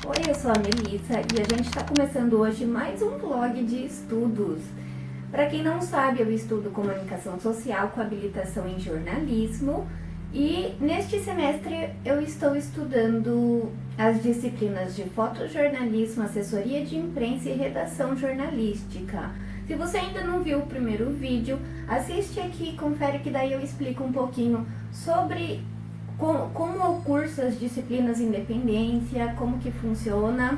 Oi, eu sou a Melissa e a gente está começando hoje mais um vlog de estudos. Para quem não sabe, eu estudo comunicação social com habilitação em jornalismo e neste semestre eu estou estudando as disciplinas de fotojornalismo, assessoria de imprensa e redação jornalística. Se você ainda não viu o primeiro vídeo, assiste aqui e confere que daí eu explico um pouquinho sobre como eu curso as disciplinas independência, como que funciona.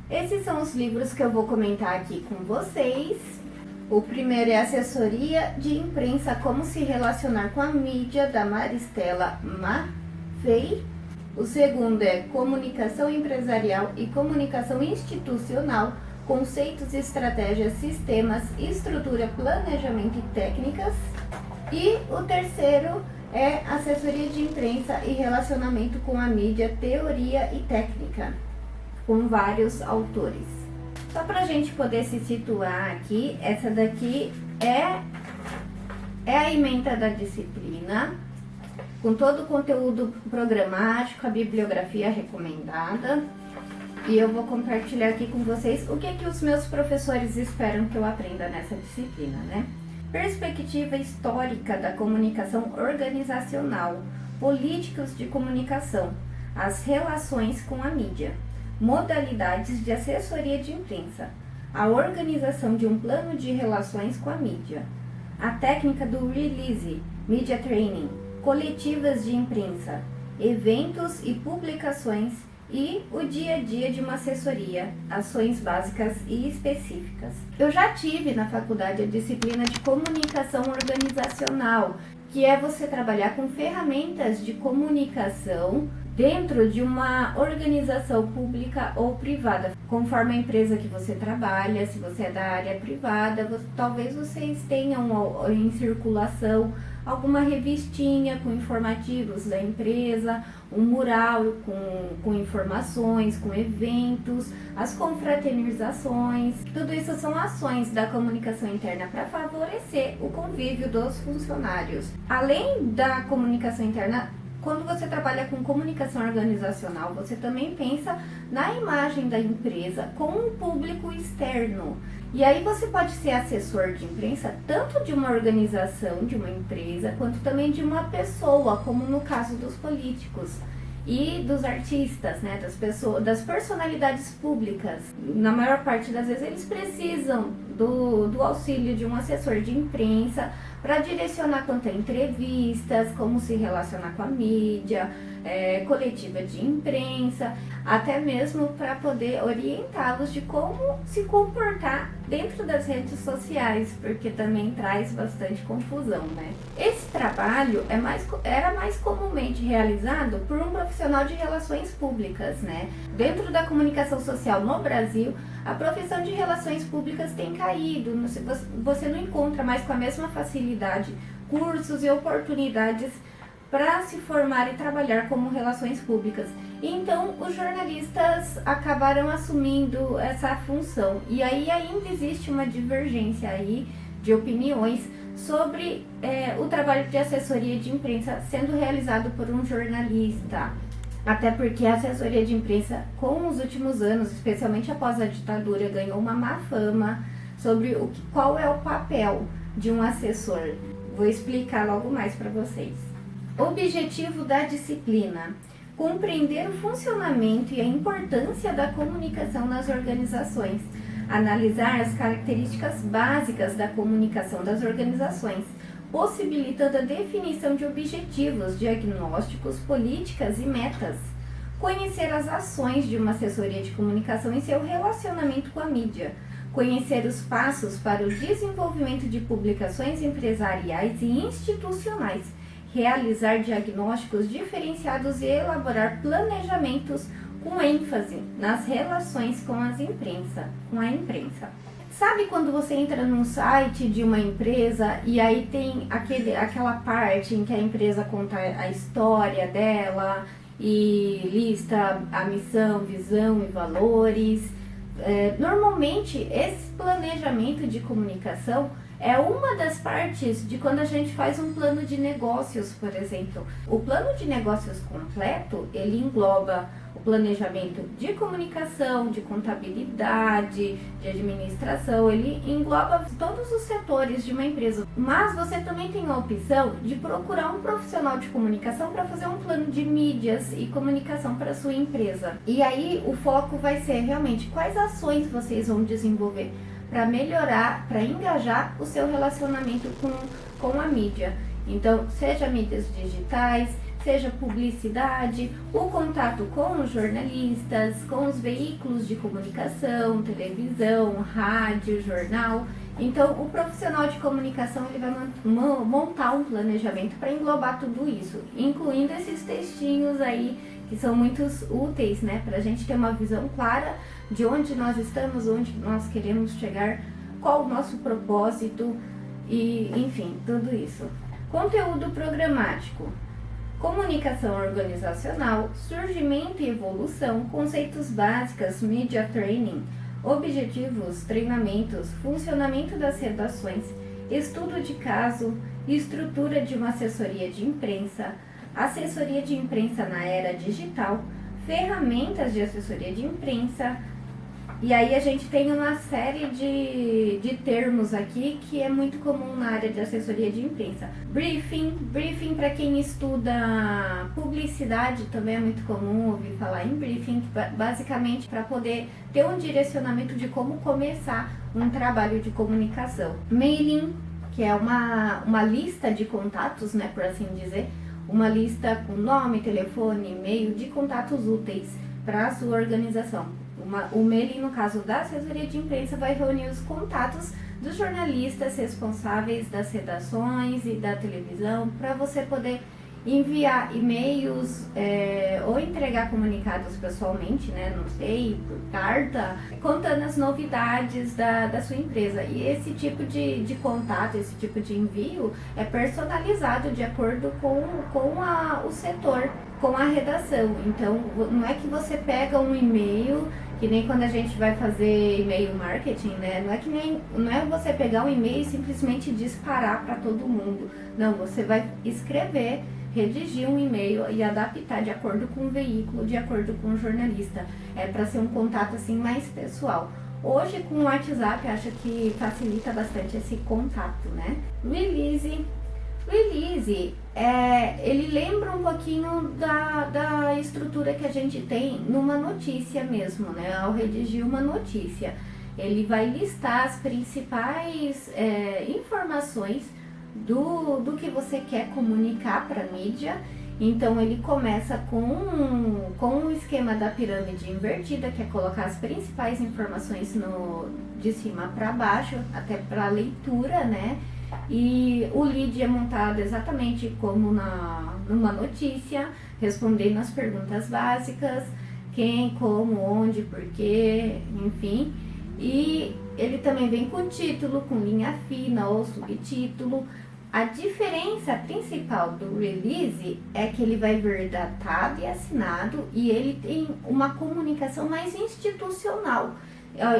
Esses são os livros que eu vou comentar aqui com vocês. O primeiro é Assessoria de Imprensa, Como se Relacionar com a Mídia, da Maristela Maffei. O segundo é Comunicação Empresarial e Comunicação Institucional, Conceitos, Estratégias, Sistemas, Estrutura, Planejamento e Técnicas. E o terceiro é Assessoria de Imprensa e Relacionamento com a Mídia, Teoria e Técnica, com vários autores. Só para a gente poder se situar aqui, essa daqui é a ementa da disciplina, com todo o conteúdo programático, a bibliografia recomendada. E eu vou compartilhar aqui com vocês o que os meus professores esperam que eu aprenda nessa disciplina, né? Perspectiva histórica da comunicação organizacional, políticas de comunicação, as relações com a mídia, modalidades de assessoria de imprensa, a organização de um plano de relações com a mídia, a técnica do release, media training, coletivas de imprensa, eventos e publicações e o dia a dia de uma assessoria, ações básicas e específicas. Eu já tive na faculdade a disciplina de comunicação organizacional, que é você trabalhar com ferramentas de comunicação dentro de uma organização pública ou privada, conforme a empresa que você trabalha. Se você é da área privada, talvez vocês tenham em circulação alguma revistinha com informativos da empresa, um mural com informações, com eventos, as confraternizações. Tudo isso são ações da comunicação interna para favorecer o convívio dos funcionários. Além da comunicação interna, quando você trabalha com comunicação organizacional, você também pensa na imagem da empresa com um público externo. E aí você pode ser assessor de imprensa tanto de uma organização, de uma empresa, quanto também de uma pessoa, como no caso dos políticos e dos artistas, né, das personalidades públicas. Na maior parte das vezes eles precisam do auxílio de um assessor de imprensa para direcionar quanto a entrevistas, como se relacionar com a mídia, coletiva de imprensa, até mesmo para poder orientá-los de como se comportar dentro das redes sociais, porque também traz bastante confusão, né? Esse trabalho era mais comumente realizado por um profissional de relações públicas, né? Dentro da comunicação social no Brasil, a profissão de relações públicas tem caído, você não encontra mais com a mesma facilidade cursos e oportunidades para se formar e trabalhar como relações públicas. Então, os jornalistas acabaram assumindo essa função. E aí ainda existe uma divergência aí de opiniões sobre o trabalho de assessoria de imprensa sendo realizado por um jornalista. Até porque a assessoria de imprensa, com os últimos anos, especialmente após a ditadura, ganhou uma má fama sobre qual é o papel de um assessor. Vou explicar logo mais para vocês. Objetivo da disciplina: compreender o funcionamento e a importância da comunicação nas organizações, analisar as características básicas da comunicação das organizações, possibilitando a definição de objetivos, diagnósticos, políticas e metas, conhecer as ações de uma assessoria de comunicação e seu relacionamento com a mídia, conhecer os passos para o desenvolvimento de publicações empresariais e institucionais, realizar diagnósticos diferenciados e elaborar planejamentos com ênfase nas relações com a imprensa. Sabe quando você entra num site de uma empresa e aí tem aquela parte em que a empresa conta a história dela e lista a missão, visão e valores? Normalmente esse planejamento de comunicação é uma das partes de quando a gente faz um plano de negócios, por exemplo. O plano de negócios completo, ele engloba o planejamento de comunicação, de contabilidade, de administração, ele engloba todos os setores de uma empresa. Mas você também tem a opção de procurar um profissional de comunicação para fazer um plano de mídias e comunicação para sua empresa. E aí o foco vai ser realmente quais ações vocês vão desenvolver para melhorar, para engajar o seu relacionamento com a mídia. Então, seja mídias digitais, seja publicidade, o contato com os jornalistas, com os veículos de comunicação, televisão, rádio, jornal. Então, o profissional de comunicação ele vai montar um planejamento para englobar tudo isso, incluindo esses textinhos aí que são muito úteis, né, para a gente ter uma visão clara de onde nós estamos, onde nós queremos chegar, qual o nosso propósito e, enfim, tudo isso. Conteúdo programático, comunicação organizacional, surgimento e evolução, conceitos básicos, media training, objetivos, treinamentos, funcionamento das redações, estudo de caso, estrutura de uma assessoria de imprensa na era digital, ferramentas de assessoria de imprensa. E aí a gente tem uma série de termos aqui que é muito comum na área de assessoria de imprensa. Briefing para quem estuda publicidade também é muito comum ouvir falar em briefing, basicamente para poder ter um direcionamento de como começar um trabalho de comunicação. Mailing, que é uma lista de contatos, né, por assim dizer, uma lista com nome, telefone, e-mail de contatos úteis para a sua organização. O mailing, no caso da assessoria de imprensa, vai reunir os contatos dos jornalistas responsáveis das redações e da televisão para você poder enviar e-mails ou entregar comunicados pessoalmente, né, não sei, por carta, contando as novidades da sua empresa. E esse tipo de contato, esse tipo de envio é personalizado de acordo com o setor, com a redação. Então, não é que você pega um e-mail, que nem quando a gente vai fazer e-mail marketing, né? Não é você pegar um e-mail e simplesmente disparar para todo mundo. Não, você vai escrever, redigir um e-mail e adaptar de acordo com o veículo, de acordo com o jornalista. É para ser um contato assim mais pessoal. Hoje com o WhatsApp acho que facilita bastante esse contato, né? Release, ele lembra um pouquinho da estrutura que a gente tem numa notícia mesmo, né? Ao redigir uma notícia, ele vai listar as principais informações do que você quer comunicar para a mídia. Então ele começa com o esquema da pirâmide invertida, que é colocar as principais informações de cima para baixo, até para a leitura, né? E o lead é montado exatamente como numa notícia, respondendo as perguntas básicas, quem, como, onde, porquê, enfim. E ele também vem com título, com linha fina ou subtítulo. A diferença principal do release é que ele vai vir datado e assinado e ele tem uma comunicação mais institucional.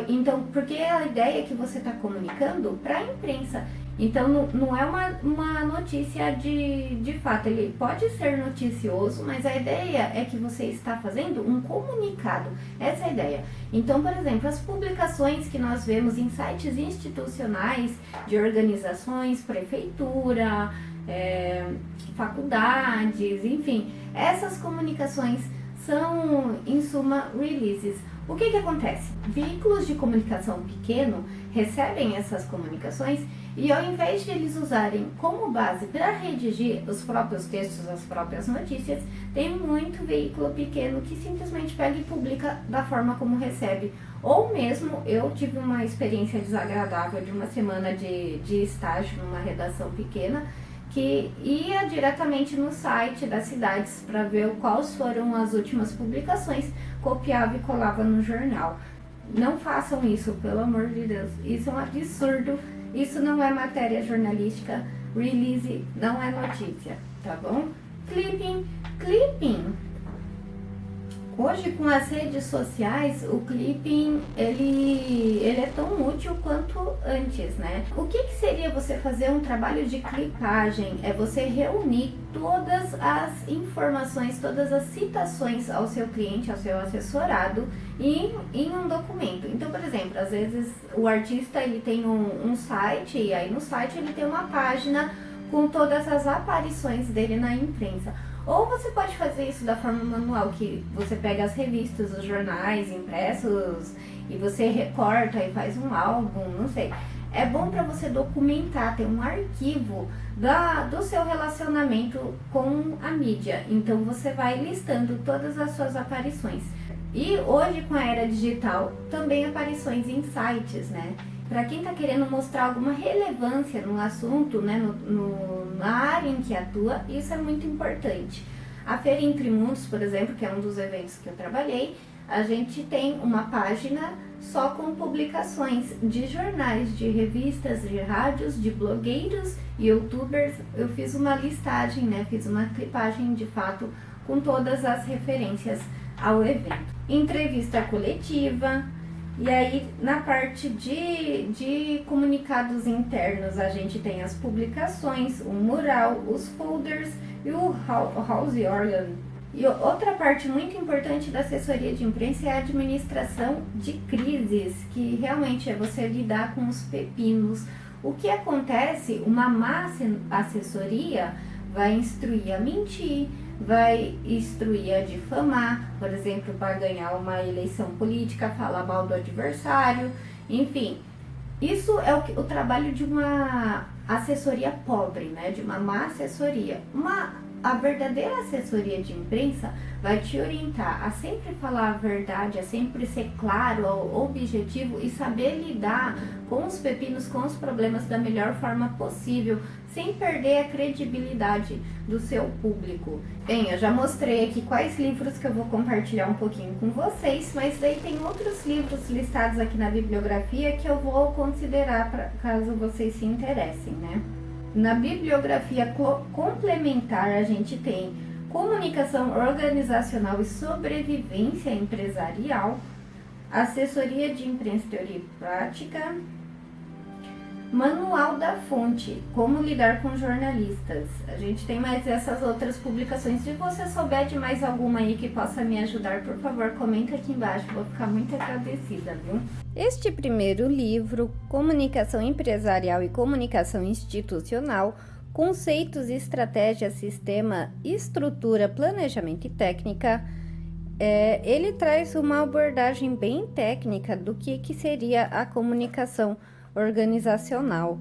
Então, porque a ideia é que você está comunicando para a imprensa. Então, não é uma notícia de fato, ele pode ser noticioso, mas a ideia é que você está fazendo um comunicado, essa é a ideia. Então, por exemplo, as publicações que nós vemos em sites institucionais de organizações, prefeitura, faculdades, enfim, essas comunicações são, em suma, releases. O que acontece? Veículos de comunicação pequeno recebem essas comunicações e ao invés de eles usarem como base para redigir os próprios textos, as próprias notícias, tem muito veículo pequeno que simplesmente pega e publica da forma como recebe. Ou mesmo, eu tive uma experiência desagradável de uma semana de estágio numa redação pequena, que ia diretamente no site das cidades para ver quais foram as últimas publicações, copiava e colava no jornal. Não façam isso, pelo amor de Deus. Isso é um absurdo. Isso não é matéria jornalística. Release não é notícia, tá bom? Clipping. Hoje, com as redes sociais, o clipping ele é tão útil quanto antes, né? O que seria você fazer um trabalho de clipagem? É você reunir todas as informações, todas as citações ao seu cliente, ao seu assessorado em um documento. Então, por exemplo, às vezes o artista ele tem um site e aí no site ele tem uma página com todas as aparições dele na imprensa. Ou você pode fazer isso da forma manual, que você pega as revistas, os jornais impressos e você recorta e faz um álbum, não sei. É bom para você documentar, ter um arquivo do seu relacionamento com a mídia. Então você vai listando todas as suas aparições. E hoje, com a era digital, também aparições em sites, né? Para quem está querendo mostrar alguma relevância no assunto, né, na área em que atua, isso é muito importante. A Feira Entre Mundos, por exemplo, que é um dos eventos que eu trabalhei, a gente tem uma página só com publicações de jornais, de revistas, de rádios, de blogueiros, youtubers. Eu fiz uma listagem, né, fiz uma clipagem de fato com todas as referências ao evento. Entrevista coletiva. E aí, na parte de comunicados internos, a gente tem as publicações, o mural, os folders e o house organ. E outra parte muito importante da assessoria de imprensa é a administração de crises, que realmente é você lidar com os pepinos. O que acontece? Uma má assessoria vai instruir a mentir, vai instruir a difamar, por exemplo, para ganhar uma eleição política, falar mal do adversário, enfim. Isso é o trabalho de uma assessoria pobre, né? De uma má assessoria. A verdadeira assessoria de imprensa vai te orientar a sempre falar a verdade, a sempre ser claro, objetivo e saber lidar com os pepinos, com os problemas da melhor forma possível, sem perder a credibilidade do seu público. Bem, eu já mostrei aqui quais livros que eu vou compartilhar um pouquinho com vocês, mas daí tem outros livros listados aqui na bibliografia que eu vou considerar caso vocês se interessem, né? Na bibliografia complementar a gente tem Comunicação Organizacional e Sobrevivência Empresarial, Assessoria de Imprensa Teoria e Prática, Manual da Fonte, Como Lidar com Jornalistas. A gente tem mais essas outras publicações. Se você souber de mais alguma aí que possa me ajudar, por favor, comenta aqui embaixo. Vou ficar muito agradecida, viu? Este primeiro livro, Comunicação Empresarial e Comunicação Institucional, Conceitos, Estratégia, Sistema, Estrutura, Planejamento e Técnica, ele traz uma abordagem bem técnica do que seria a comunicação organizacional.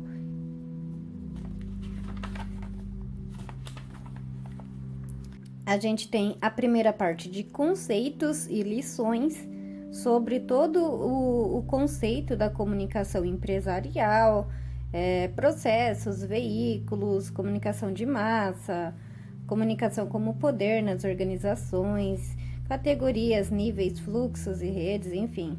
A gente tem a primeira parte de conceitos e lições sobre todo o conceito da comunicação empresarial, processos, veículos, comunicação de massa, comunicação como poder nas organizações, categorias, níveis, fluxos e redes, enfim.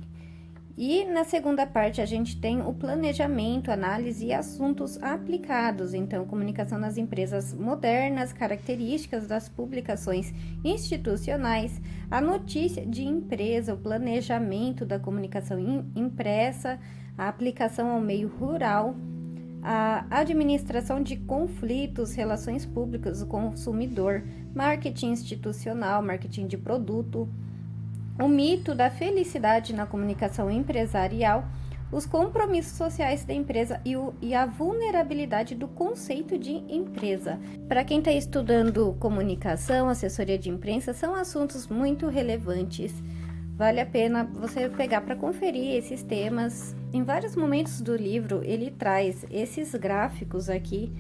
E na segunda parte a gente tem o planejamento, análise e assuntos aplicados. Então, comunicação nas empresas modernas, características das publicações institucionais, a notícia de empresa, o planejamento da comunicação impressa, a aplicação ao meio rural, a administração de conflitos, relações públicas do consumidor, marketing institucional, marketing de produto, o mito da felicidade na comunicação empresarial, os compromissos sociais da empresa e a vulnerabilidade do conceito de empresa. Para quem está estudando comunicação, assessoria de imprensa, são assuntos muito relevantes. Vale a pena você pegar para conferir esses temas. Em vários momentos do livro, ele traz esses gráficos aqui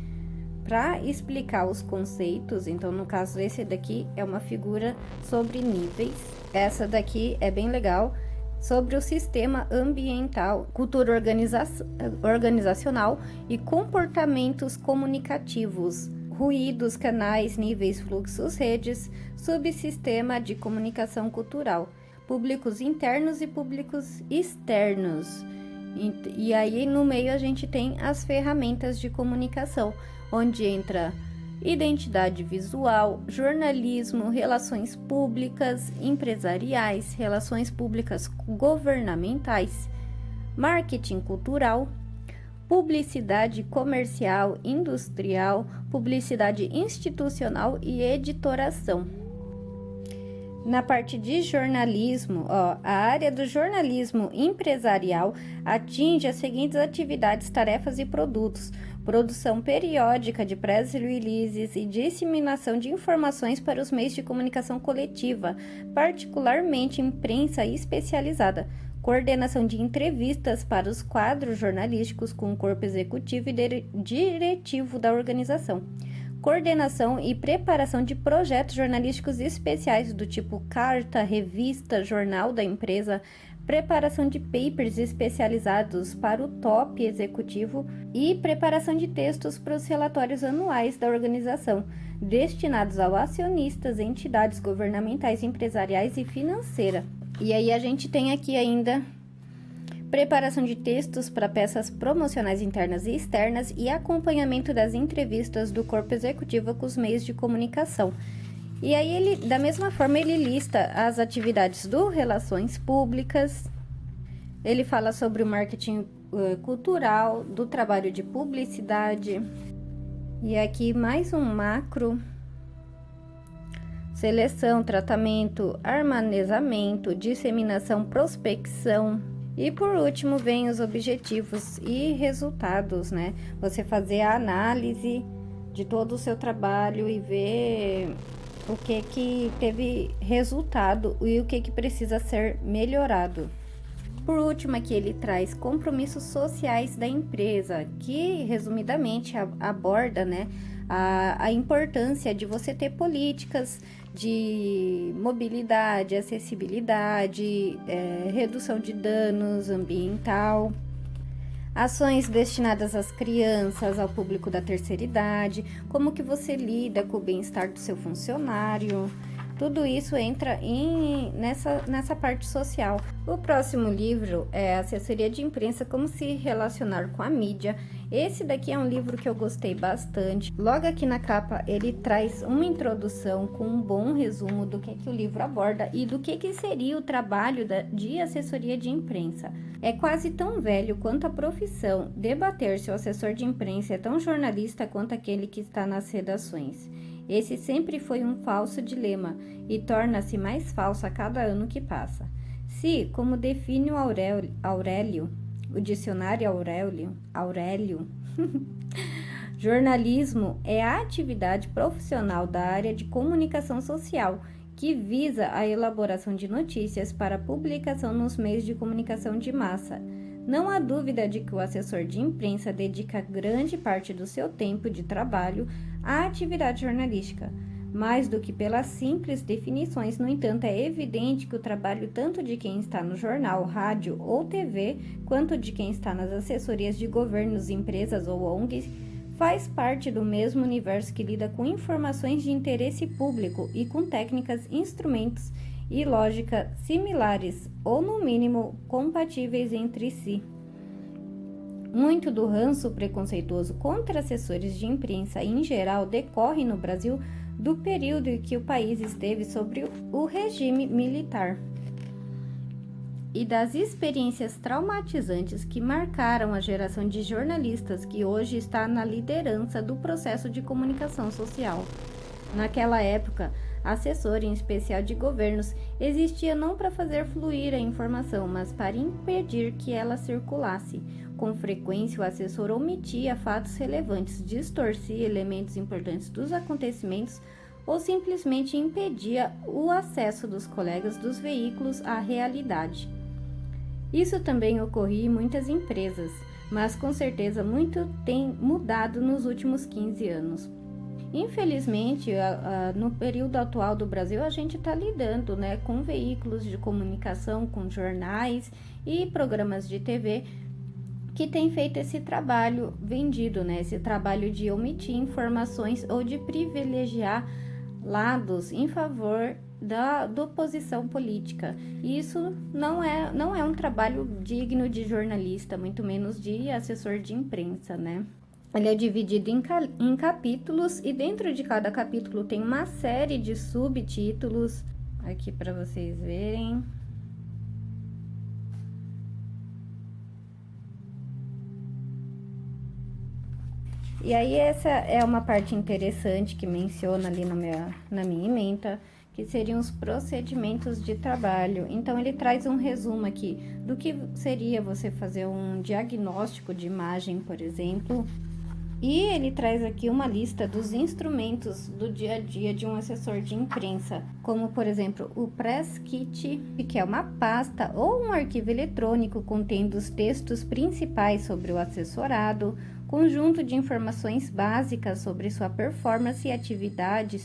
para explicar os conceitos. Então, no caso, esse daqui é uma figura sobre níveis. Essa daqui é bem legal, sobre o sistema ambiental, cultura organizacional e comportamentos comunicativos, ruídos, canais, níveis, fluxos, redes, subsistema de comunicação cultural, públicos internos e públicos externos. E aí no meio a gente tem as ferramentas de comunicação, onde entra identidade visual, jornalismo, relações públicas empresariais, relações públicas governamentais, marketing cultural, publicidade comercial, industrial, publicidade institucional e editoração. Na parte de jornalismo, a área do jornalismo empresarial atinge as seguintes atividades, tarefas e produtos: produção periódica de press releases e disseminação de informações para os meios de comunicação coletiva, particularmente imprensa especializada, coordenação de entrevistas para os quadros jornalísticos com o corpo executivo e diretivo da organização, coordenação e preparação de projetos jornalísticos especiais do tipo carta, revista, jornal da empresa, preparação de papers especializados para o top executivo e preparação de textos para os relatórios anuais da organização, destinados aos acionistas, entidades governamentais, empresariais e financeira. E aí a gente tem aqui ainda preparação de textos para peças promocionais internas e externas e acompanhamento das entrevistas do corpo executivo com os meios de comunicação. E aí ele, da mesma forma, ele lista as atividades do relações públicas, ele fala sobre o marketing cultural, do trabalho de publicidade, e aqui mais um macro: seleção, tratamento, armazenamento, disseminação, prospecção. E por último vem os objetivos e resultados, né? Você fazer a análise de todo o seu trabalho e ver o que teve resultado e o que precisa ser melhorado. Por último, aqui ele traz compromissos sociais da empresa, que resumidamente aborda, né, a importância de você ter políticas de mobilidade, acessibilidade, redução de danos ambiental, ações destinadas às crianças, ao público da terceira idade, como que você lida com o bem-estar do seu funcionário. Tudo isso entra nessa parte social. O próximo livro é Assessoria de Imprensa, como se relacionar com a mídia. Esse daqui é um livro que eu gostei bastante. Logo aqui na capa ele traz uma introdução com um bom resumo do que o livro aborda e do que seria o trabalho de assessoria de imprensa. É quase tão velho quanto a profissão debater se o assessor de imprensa é tão jornalista quanto aquele que está nas redações. Esse sempre foi um falso dilema e torna-se mais falso a cada ano que passa. Se, como define o Aurélio, o dicionário Aurélio, jornalismo é a atividade profissional da área de comunicação social que visa a elaboração de notícias para publicação nos meios de comunicação de massa. Não há dúvida de que o assessor de imprensa dedica grande parte do seu tempo de trabalho à atividade jornalística. Mais do que pelas simples definições, no entanto, é evidente que o trabalho tanto de quem está no jornal, rádio ou TV, quanto de quem está nas assessorias de governos, empresas ou ONGs, faz parte do mesmo universo que lida com informações de interesse público e com técnicas, instrumentos e lógica similares ou, no mínimo, compatíveis entre si. Muito do ranço preconceituoso contra assessores de imprensa em geral decorre no Brasil do período em que o país esteve sob o regime militar e das experiências traumatizantes que marcaram a geração de jornalistas que hoje está na liderança do processo de comunicação social. Naquela época, assessor, em especial de governos, existia não para fazer fluir a informação, mas para impedir que ela circulasse. Com frequência, o assessor omitia fatos relevantes, distorcia elementos importantes dos acontecimentos ou simplesmente impedia o acesso dos colegas dos veículos à realidade. Isso também ocorria em muitas empresas, mas com certeza muito tem mudado nos últimos 15 anos. Infelizmente, no período atual do Brasil, a gente está lidando, né, com veículos de comunicação, com jornais e programas de TV que têm feito esse trabalho vendido, né, esse trabalho de omitir informações ou de privilegiar lados em favor da oposição política. E isso não é um trabalho digno de jornalista, muito menos de assessor de imprensa, né? Ele é dividido em capítulos e dentro de cada capítulo tem uma série de subtítulos aqui para vocês verem. E aí essa é uma parte interessante que menciona ali na minha ementa, que seriam os procedimentos de trabalho. Então ele traz um resumo aqui do que seria você fazer um diagnóstico de imagem, por exemplo. E ele traz aqui uma lista dos instrumentos do dia a dia de um assessor de imprensa, como por exemplo o Press Kit, que é uma pasta ou um arquivo eletrônico contendo os textos principais sobre o assessorado, conjunto de informações básicas sobre sua performance e atividade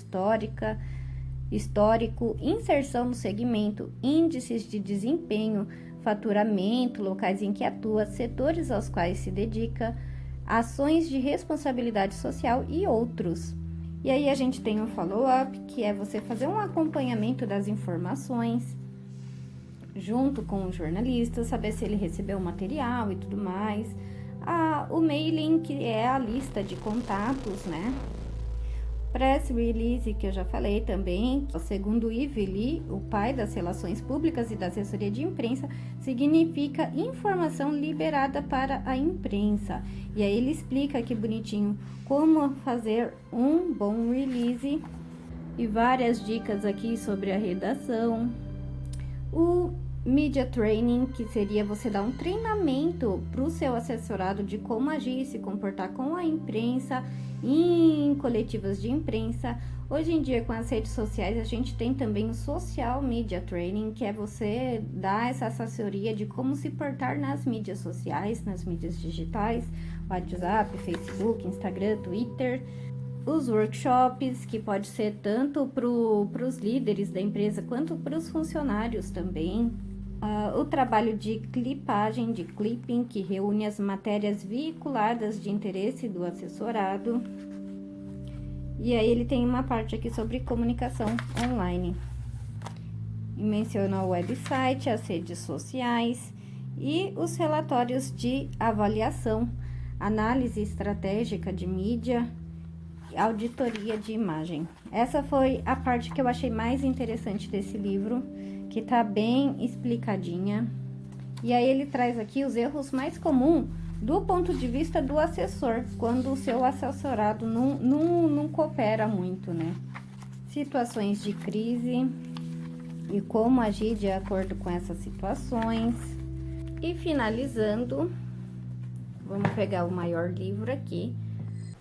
histórico, inserção no segmento, índices de desempenho, faturamento, locais em que atua, setores aos quais se dedica, ações de responsabilidade social e outros. E aí a gente tem um follow-up, que é você fazer um acompanhamento das informações junto com o jornalista, saber se ele recebeu o material e tudo mais. O mailing, que é a lista de contatos, né? Press release, que eu já falei também, segundo Ivy Lee, o pai das relações públicas e da assessoria de imprensa, significa informação liberada para a imprensa. E aí ele explica aqui bonitinho como fazer um bom release e várias dicas aqui sobre a redação. O Media Training, que seria você dar um treinamento para o seu assessorado de como agir e se comportar com a imprensa em coletivas de imprensa. Hoje em dia, com as redes sociais, a gente tem também o Social Media Training, que é você dar essa assessoria de como se portar nas mídias sociais, nas mídias digitais, WhatsApp, Facebook, Instagram, Twitter. Os workshops, que pode ser tanto para os líderes da empresa quanto para os funcionários também. O trabalho de clipagem, de clipping, que reúne as matérias veiculadas de interesse do assessorado. E aí ele tem uma parte aqui sobre comunicação online. E menciona o website, as redes sociais e os relatórios de avaliação, análise estratégica de mídia, auditoria de imagem. Essa foi a parte que eu achei mais interessante desse livro, que tá bem explicadinha. E aí ele traz aqui os erros mais comuns do ponto de vista do assessor, quando o seu assessorado não coopera muito, né? Situações de crise e como agir de acordo com essas situações. E finalizando, vamos pegar o maior livro aqui.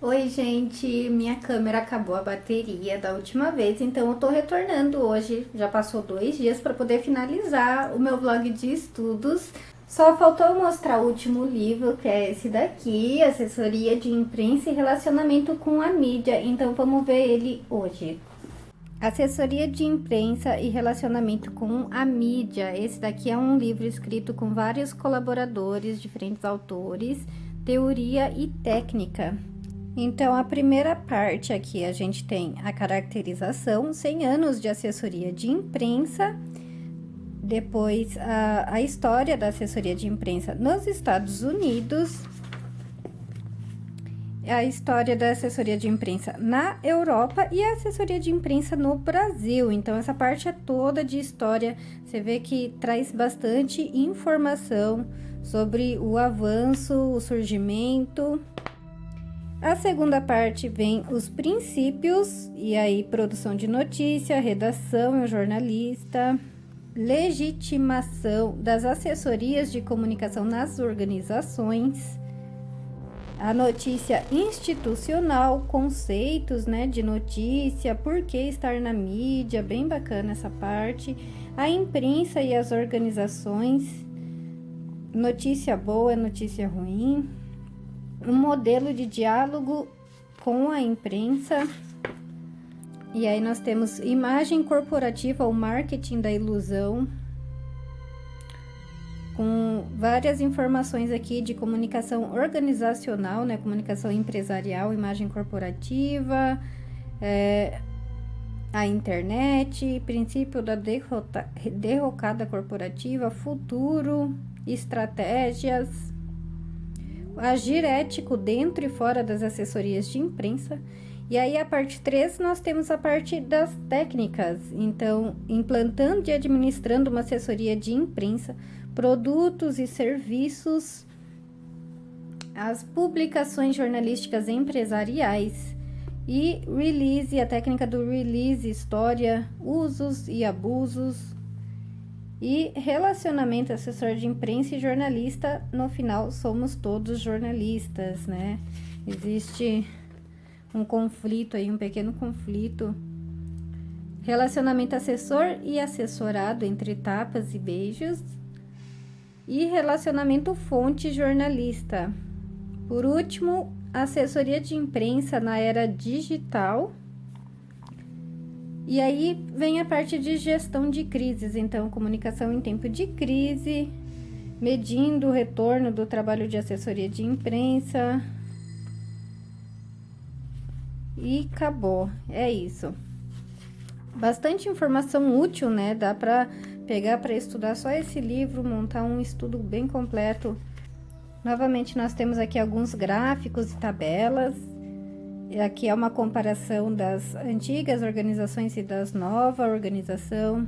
Oi, gente, minha câmera acabou a bateria da última vez, então eu tô retornando hoje, já passou 2 dias para poder finalizar o meu vlog de estudos. Só faltou eu mostrar o último livro, que é esse daqui, Assessoria de Imprensa e Relacionamento com a Mídia, então vamos ver ele hoje. Assessoria de Imprensa e Relacionamento com a Mídia. Esse daqui é um livro escrito com vários colaboradores, diferentes autores, teoria e técnica. Então, a primeira parte aqui, a gente tem a caracterização, 100 anos de assessoria de imprensa, depois a história da assessoria de imprensa nos Estados Unidos, a história da assessoria de imprensa na Europa e a assessoria de imprensa no Brasil. Então, essa parte é toda de história, você vê que traz bastante informação sobre o avanço, o surgimento. A segunda parte vem os princípios, e aí produção de notícia, redação e o jornalista, legitimação das assessorias de comunicação nas organizações, a notícia institucional, conceitos, né, de notícia, por que estar na mídia, bem bacana essa parte, a imprensa e as organizações, notícia boa, notícia ruim, um modelo de diálogo com a imprensa. E aí nós temos imagem corporativa ou marketing da ilusão, com várias informações aqui de comunicação organizacional, né? Comunicação empresarial, imagem corporativa, a internet, princípio da derrocada corporativa, futuro, estratégias, agir ético dentro e fora das assessorias de imprensa. E aí a parte 3 nós temos a parte das técnicas, então implantando e administrando uma assessoria de imprensa, produtos e serviços, as publicações jornalísticas empresariais e release, a técnica do release, história, usos e abusos e relacionamento assessor de imprensa e jornalista. No final somos todos jornalistas, né? Existe um conflito aí, um pequeno conflito. Relacionamento assessor e assessorado entre tapas e beijos e relacionamento fonte jornalista. Por último, assessoria de imprensa na era digital. E aí vem a parte de gestão de crises, então comunicação em tempo de crise, medindo o retorno do trabalho de assessoria de imprensa. E acabou, é isso. Bastante informação útil, né? Dá para pegar para estudar só esse livro, montar um estudo bem completo. Novamente, nós temos aqui alguns gráficos e tabelas. E aqui é uma comparação das antigas organizações e das nova organização.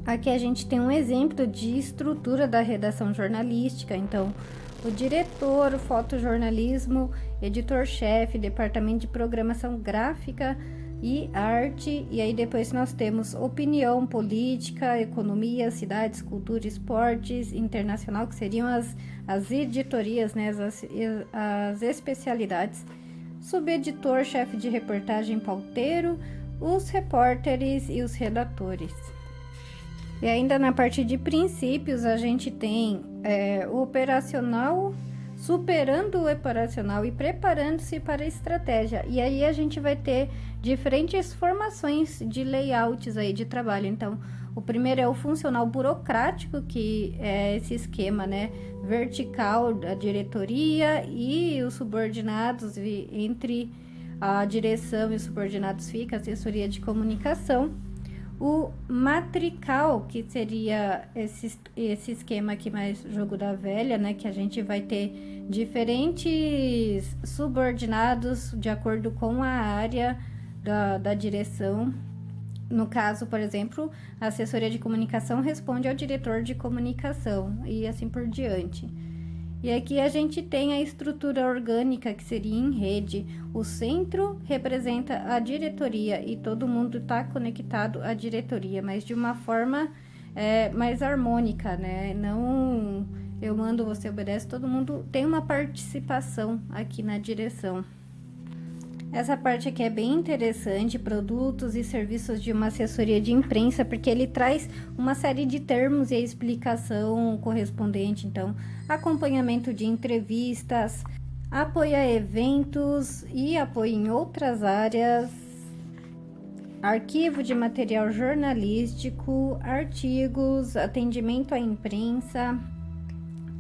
Aqui a gente tem um exemplo de estrutura da redação jornalística. Então, o diretor, o fotojornalismo, editor-chefe, departamento de programação gráfica e arte, e aí depois nós temos opinião, política, economia, cidades, cultura, esportes, internacional, que seriam as editorias, né, as especialidades, subeditor, chefe de reportagem, pauteiro, os repórteres e os redatores. E ainda na parte de princípios a gente tem o operacional, superando o operacional e preparando-se para a estratégia. E aí a gente vai ter diferentes formações de layouts aí de trabalho. Então, o primeiro é o funcional burocrático, que é esse esquema, né, vertical da diretoria e os subordinados, entre a direção e os subordinados fica a assessoria de comunicação. O matrical, que seria esse esquema aqui mais jogo da velha, né? Que a gente vai ter diferentes subordinados de acordo com a área da direção. No caso, por exemplo, a assessoria de comunicação responde ao diretor de comunicação e assim por diante. E aqui a gente tem a estrutura orgânica, que seria em rede. O centro representa a diretoria e todo mundo está conectado à diretoria, mas de uma forma mais harmônica, né? Não eu mando, você obedece, todo mundo tem uma participação aqui na direção. Essa parte aqui é bem interessante, produtos e serviços de uma assessoria de imprensa, porque ele traz uma série de termos e a explicação correspondente. Então, acompanhamento de entrevistas, apoio a eventos e apoio em outras áreas, arquivo de material jornalístico, artigos, atendimento à imprensa,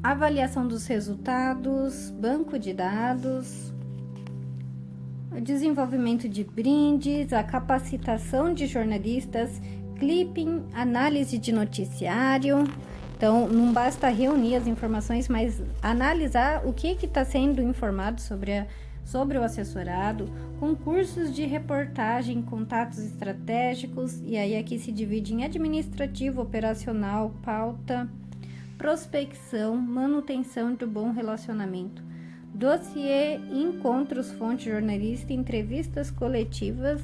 avaliação dos resultados, banco de dados, o desenvolvimento de brindes, a capacitação de jornalistas, clipping, análise de noticiário. Então, não basta reunir as informações, mas analisar o que está sendo informado sobre o assessorado, concursos de reportagem, contatos estratégicos, e aí aqui se divide em administrativo, operacional, pauta, prospecção, manutenção do bom relacionamento. Dossiê, encontros, fonte jornalista, entrevistas coletivas,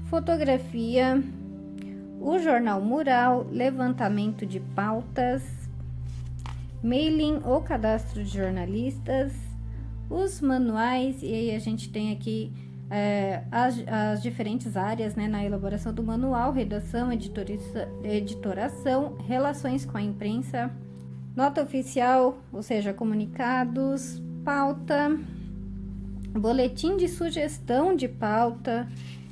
fotografia, o jornal mural, levantamento de pautas, mailing ou cadastro de jornalistas, os manuais, e aí a gente tem aqui as diferentes áreas, né, na elaboração do manual, redação, editoração, relações com a imprensa, nota oficial, ou seja, comunicados, pauta, boletim de sugestão de pauta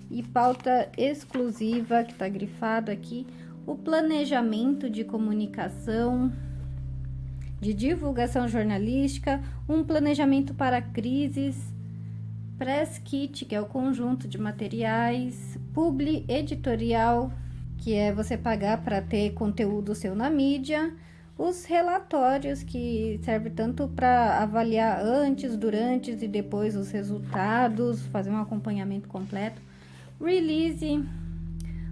e pauta exclusiva, que está grifado aqui, o planejamento de comunicação, de divulgação jornalística, um planejamento para crises, press kit, que é o conjunto de materiais, publi editorial, que é você pagar para ter conteúdo seu na mídia, os relatórios, que servem tanto para avaliar antes, durante e depois os resultados, fazer um acompanhamento completo. Release,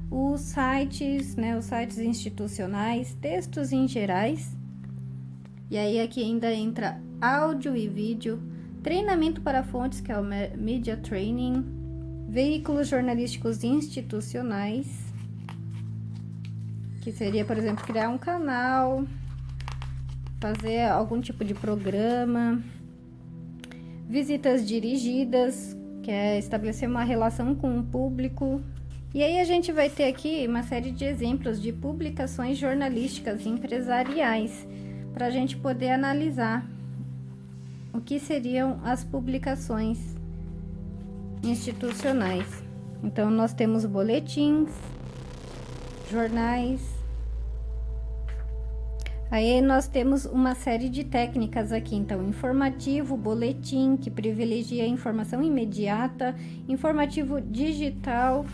os sites, né, os sites institucionais, textos em gerais. E aí aqui ainda entra áudio e vídeo, treinamento para fontes, que é o Media Training, veículos jornalísticos institucionais, que seria, por exemplo, criar um canal, fazer algum tipo de programa, visitas dirigidas, que é estabelecer uma relação com o público. E aí a gente vai ter aqui uma série de exemplos de publicações jornalísticas empresariais, para a gente poder analisar o que seriam as publicações institucionais. Então, nós temos boletins, jornais. Aí nós temos uma série de técnicas aqui, então, informativo, boletim, que privilegia a informação imediata, informativo digital,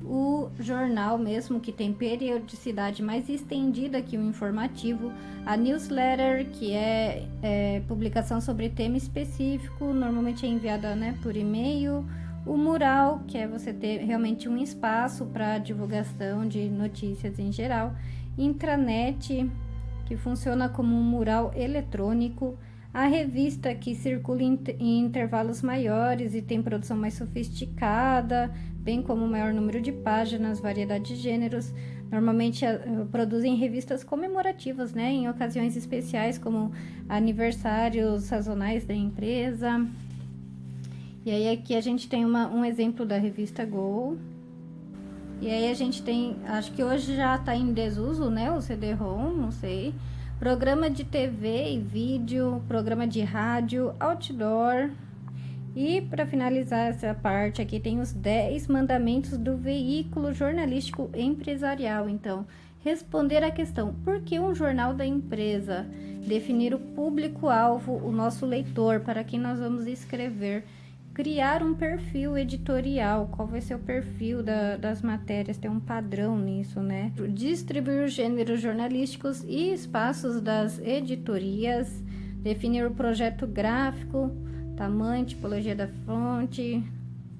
o jornal mesmo, que tem periodicidade mais estendida que o informativo, a newsletter, que é publicação sobre tema específico, normalmente é enviada, né, por e-mail, o mural, que é você ter realmente um espaço para divulgação de notícias em geral, intranet, que funciona como um mural eletrônico, a revista, que circula em intervalos maiores e tem produção mais sofisticada, bem como maior número de páginas, variedade de gêneros. Normalmente produzem revistas comemorativas, né, em ocasiões especiais, como aniversários sazonais da empresa. E aí aqui a gente tem um exemplo da revista Go. E aí a gente tem, acho que hoje já está em desuso, né, o CD-ROM, não sei. Programa de TV e vídeo, programa de rádio, outdoor. E para finalizar essa parte aqui, tem os 10 mandamentos do veículo jornalístico empresarial. Então, responder à questão: por que um jornal da empresa? Definir o público-alvo, o nosso leitor, para quem nós vamos escrever. Criar um perfil editorial, qual vai ser o perfil das matérias, tem um padrão nisso, né? Distribuir os gêneros jornalísticos e espaços das editorias, definir o projeto gráfico, tamanho, tipologia da fonte,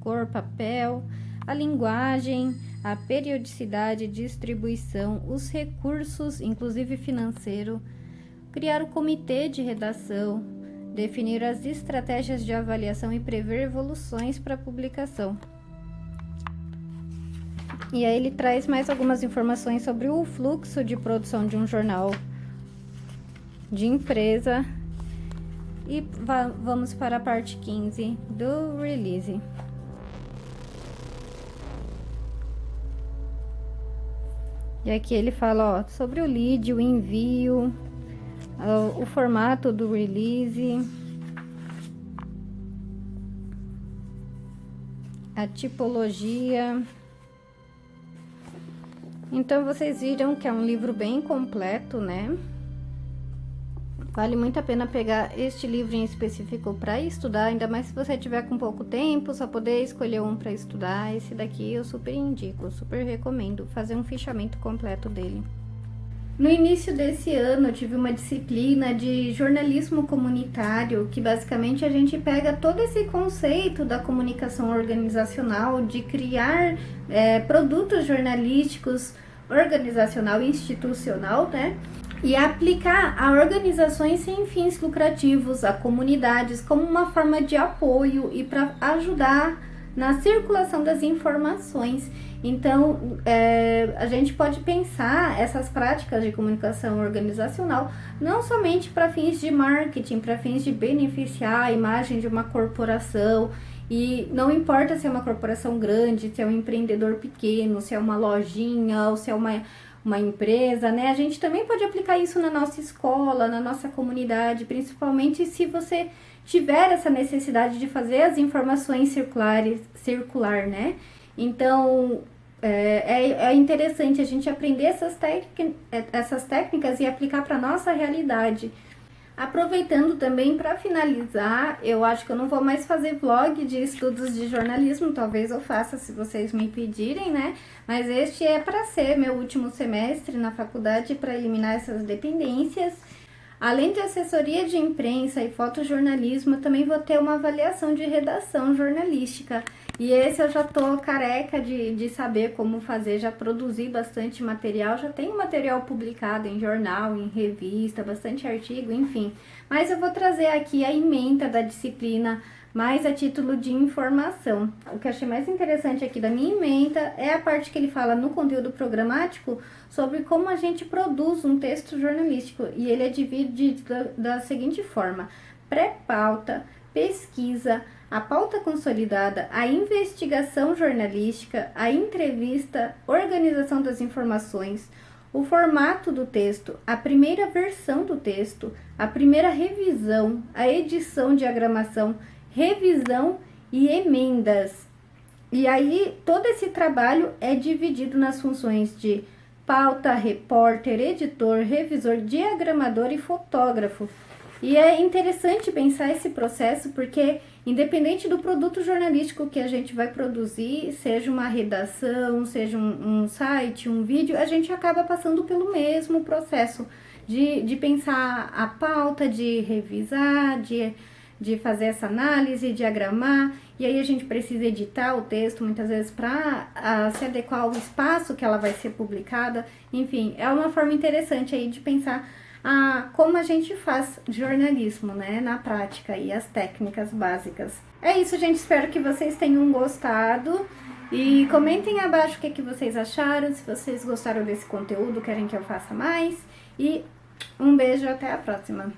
cor, papel, a linguagem, a periodicidade, distribuição, os recursos, inclusive financeiro, criar o comitê de redação, definir as estratégias de avaliação e prever evoluções para a publicação. E aí ele traz mais algumas informações sobre o fluxo de produção de um jornal de empresa. E vamos para a parte 15 do release. E aqui ele fala, ó, sobre o lead, o envio, o formato do release, a tipologia. Então vocês viram que é um livro bem completo, né? Vale muito a pena pegar este livro em específico para estudar, ainda mais se você tiver com pouco tempo, só poder escolher um para estudar. Esse daqui eu super indico, super recomendo fazer um fichamento completo dele. No início desse ano, eu tive uma disciplina de jornalismo comunitário, que basicamente a gente pega todo esse conceito da comunicação organizacional, de criar produtos jornalísticos organizacional e institucional, né? E aplicar a organizações sem fins lucrativos, a comunidades, como uma forma de apoio e para ajudar na circulação das informações. Então, a gente pode pensar essas práticas de comunicação organizacional não somente para fins de marketing, para fins de beneficiar a imagem de uma corporação, e não importa se é uma corporação grande, se é um empreendedor pequeno, se é uma lojinha ou se é uma empresa, né? A gente também pode aplicar isso na nossa escola, na nossa comunidade, principalmente se você tiver essa necessidade de fazer as informações circular, né? Então, é interessante a gente aprender essas técnicas e aplicar para a nossa realidade. Aproveitando também para finalizar, eu acho que eu não vou mais fazer vlog de estudos de jornalismo, talvez eu faça se vocês me pedirem, né? Mas este é para ser meu último semestre na faculdade para eliminar essas dependências. Além de assessoria de imprensa e fotojornalismo, eu também vou ter uma avaliação de redação jornalística. E esse eu já tô careca de saber como fazer, já produzi bastante material, já tenho material publicado em jornal, em revista, bastante artigo, enfim. Mas eu vou trazer aqui a ementa da disciplina, mais a título de informação. O que eu achei mais interessante aqui da minha ementa é a parte que ele fala no conteúdo programático sobre como a gente produz um texto jornalístico. E ele é dividido da seguinte forma: pré-pauta, pesquisa, a pauta consolidada, a investigação jornalística, a entrevista, organização das informações, o formato do texto, a primeira versão do texto, a primeira revisão, a edição, diagramação, revisão e emendas. E aí todo esse trabalho é dividido nas funções de pauta, repórter, editor, revisor, diagramador e fotógrafo. E é interessante pensar esse processo porque, independente do produto jornalístico que a gente vai produzir, seja uma redação, seja um site, um vídeo, a gente acaba passando pelo mesmo processo de pensar a pauta, de revisar, de fazer essa análise, diagramar, e aí a gente precisa editar o texto muitas vezes para se adequar ao espaço que ela vai ser publicada. Enfim, é uma forma interessante aí de pensar como a gente faz jornalismo, né, na prática, e as técnicas básicas. É isso, gente, espero que vocês tenham gostado e comentem abaixo o que vocês acharam, se vocês gostaram desse conteúdo, querem que eu faça mais, e um beijo, até a próxima!